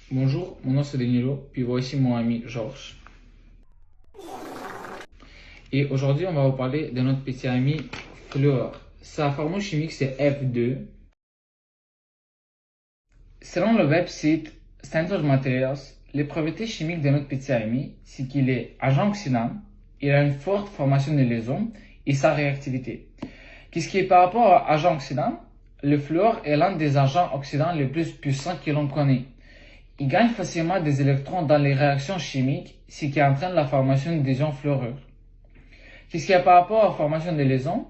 Bonjour, mon nom c'est Danilo, puis voici mon ami Georges. Et aujourd'hui, on va vous parler de notre petit ami fluor. Sa formule chimique c'est F2. Selon le website Standard Materials, les propriétés chimiques de notre petit ami, c'est qu'il est agent oxydant, il a une forte formation de liaison et sa réactivité. Qu'est-ce qui est par rapport à agent oxydant? Le fluor est l'un des agents oxydants les plus puissants que l'on connaît. Il gagne facilement des électrons dans les réactions chimiques, ce qui entraîne la formation des ions fluorures. Qu'est-ce qu'il y a par rapport à la formation des liaisons?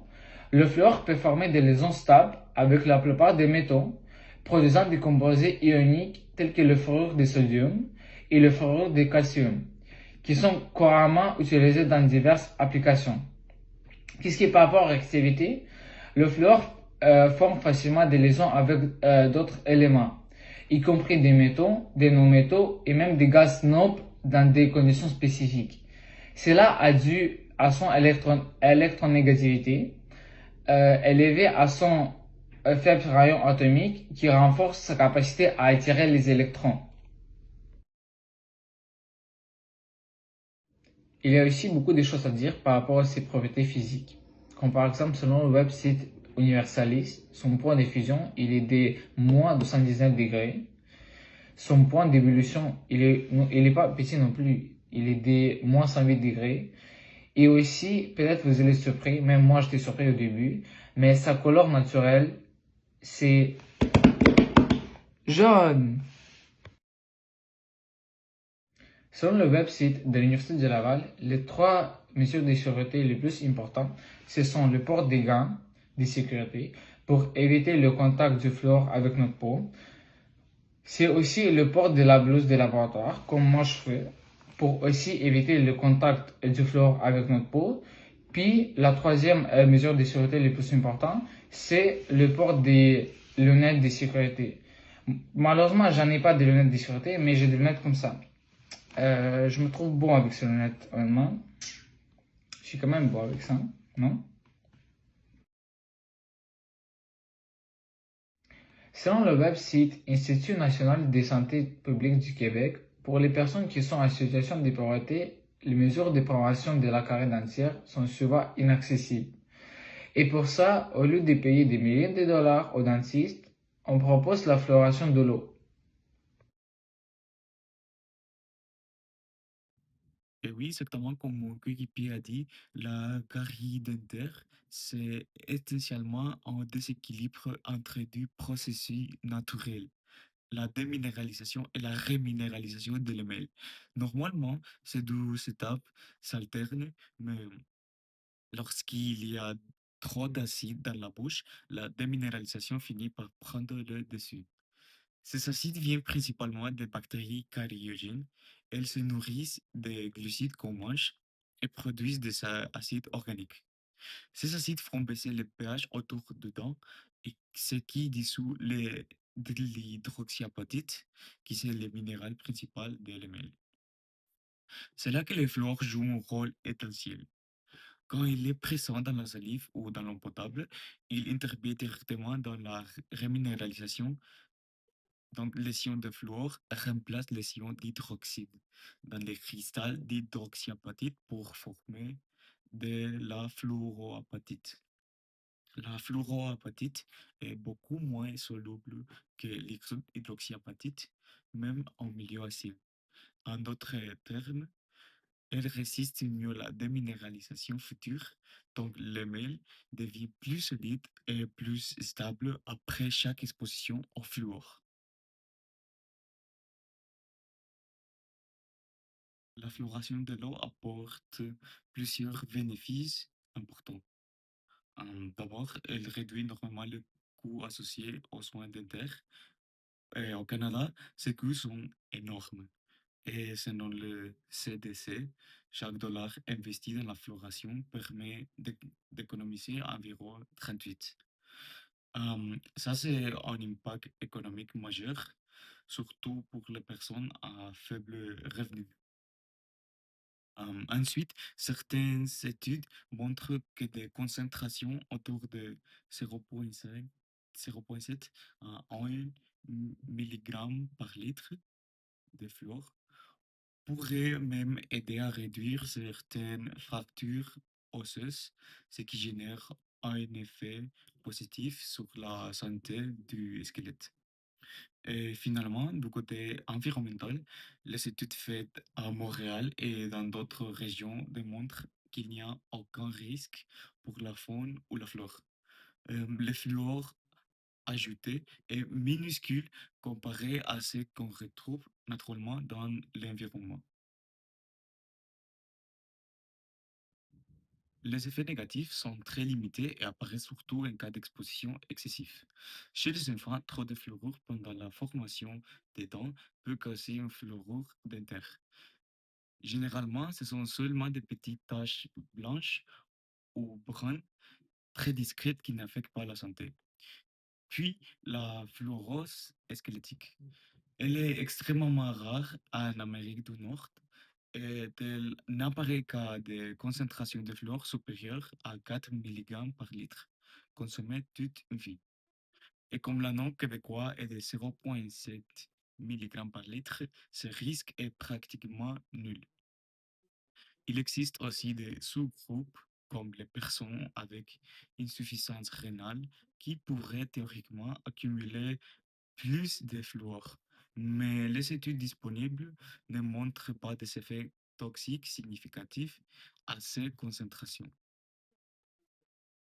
Le fluor peut former des liaisons stables avec la plupart des métaux, produisant des composés ioniques tels que le fluorure de sodium et le fluorure de calcium, qui sont couramment utilisés dans diverses applications. Qu'est-ce qui est par rapport à l'activité? Le fluor forme facilement des liaisons avec d'autres éléments, y compris des métaux, des non-métaux et même des gaz nobles dans des conditions spécifiques. Cela a dû à son électronégativité élevée à son faible rayon atomique qui renforce sa capacité à attirer les électrons. Il y a aussi beaucoup de choses à dire par rapport à ses propriétés physiques. Comme par exemple, selon le website Universalis, son point de fusion, il est de moins 219 degrés. Son point d'ébullition, il est pas petit non plus, il est de moins 108 degrés. Et aussi, peut-être vous allez surpris, même moi j'étais surpris au début, mais sa couleur naturelle, c'est jaune. Selon le website de l'Université de Laval, les trois mesures de sécurité les plus importantes, ce sont le port des gants de sécurité pour éviter le contact du fluor avec notre peau. C'est aussi le port de la blouse de laboratoire, comme moi je fais, pour aussi éviter le contact du fluor avec notre peau. Puis la troisième mesure de sécurité les plus importante, c'est le port des lunettes de sécurité. Malheureusement, j'en ai pas de lunettes de sécurité, mais j'ai des lunettes comme ça. Je me trouve bon avec ces lunettes, honnêtement. Je suis quand même bon avec ça, non? Selon le website Institut national de santé publique du Québec, pour les personnes qui sont en situation de pauvreté, les mesures de prévention de la carie dentaire sont souvent inaccessibles. Et pour ça, au lieu de payer des milliers de dollars aux dentistes, on propose la fluoration de l'eau. Et oui, exactement comme mon coéquipier a dit, la carie dentaire, c'est essentiellement un déséquilibre entre deux processus naturels, la déminéralisation et la reminéralisation de l'émel. Normalement, ces deux étapes s'alternent, mais lorsqu'il y a trop d'acide dans la bouche, la déminéralisation finit par prendre le dessus. Ces acides viennent principalement des bactéries cariogènes. Elles se nourrissent des glucides qu'on mange et produisent des acides organiques. Ces acides font baisser le pH autour de dents, et ce qui dissout de l'hydroxyapatite, qui est le minéral principal de l'ML. C'est là que le fluor joue un rôle essentiel. Quand il est présent dans la salive ou dans l'eau potable, il intervient directement dans la reminéralisation. Donc, les ions de fluor remplacent les ions d'hydroxyde dans les cristals d'hydroxyapatite pour former de la fluoroapatite. La fluoroapatite est beaucoup moins soluble que l'hydroxyapatite, même en milieu acide. En d'autres termes, elle résiste mieux à la déminéralisation future, donc le mel devient plus solide et plus stable après chaque exposition au fluor. La fluoration de l'eau apporte plusieurs bénéfices importants. D'abord, elle réduit normalement le coût associé aux soins dentaires. Et au Canada, ces coûts sont énormes. Et selon le CDC, chaque dollar investi dans la fluoration permet d'économiser environ 38. Ça, c'est un impact économique majeur, surtout pour les personnes à faible revenu. Ensuite, certaines études montrent que des concentrations autour de 0,5, 0,7 à 1 mg par litre des fluors pourrait même aider à réduire certaines fractures osseuses, ce qui génère un effet positif sur la santé du squelette. Et finalement, du côté environnemental, les études faites à Montréal et dans d'autres régions démontrent qu'il n'y a aucun risque pour la faune ou la flore. Les fluors ajoutés est minuscule comparé à ce qu'on retrouve naturellement dans l'environnement. Les effets négatifs sont très limités et apparaissent surtout en cas d'exposition excessive. Chez les enfants, trop de fluorure pendant la formation des dents peut causer une fluorure dentaire. Généralement, ce sont seulement des petites taches blanches ou brunes très discrètes qui n'affectent pas la santé. Puis, la fluorose squelettique. Elle est extrêmement rare en Amérique du Nord et elle n'apparaît qu'à des concentrations de fluor supérieures à 4 mg par litre, consommées toute une vie. Et comme le nom québécois est de 0,7 mg par litre, ce risque est pratiquement nul. Il existe aussi des sous-groupes comme les personnes avec insuffisance rénale qui pourraient théoriquement accumuler plus de fluor, mais les études disponibles ne montrent pas des effets toxiques significatifs à ces concentrations.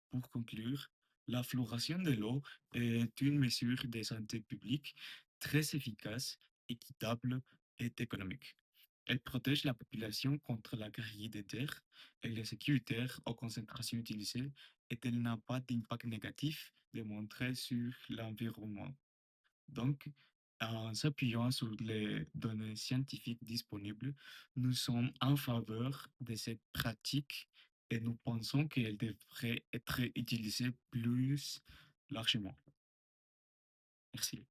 Pour conclure, la fluoration de l'eau est une mesure de santé publique très efficace, équitable et économique. Elle protège la population contre la carie des terres, elle est sécuritaire aux concentrations utilisées et elle n'a pas d'impact négatif démontré sur l'environnement. Donc, en s'appuyant sur les données scientifiques disponibles, nous sommes en faveur de cette pratique et nous pensons qu'elle devrait être utilisée plus largement. Merci.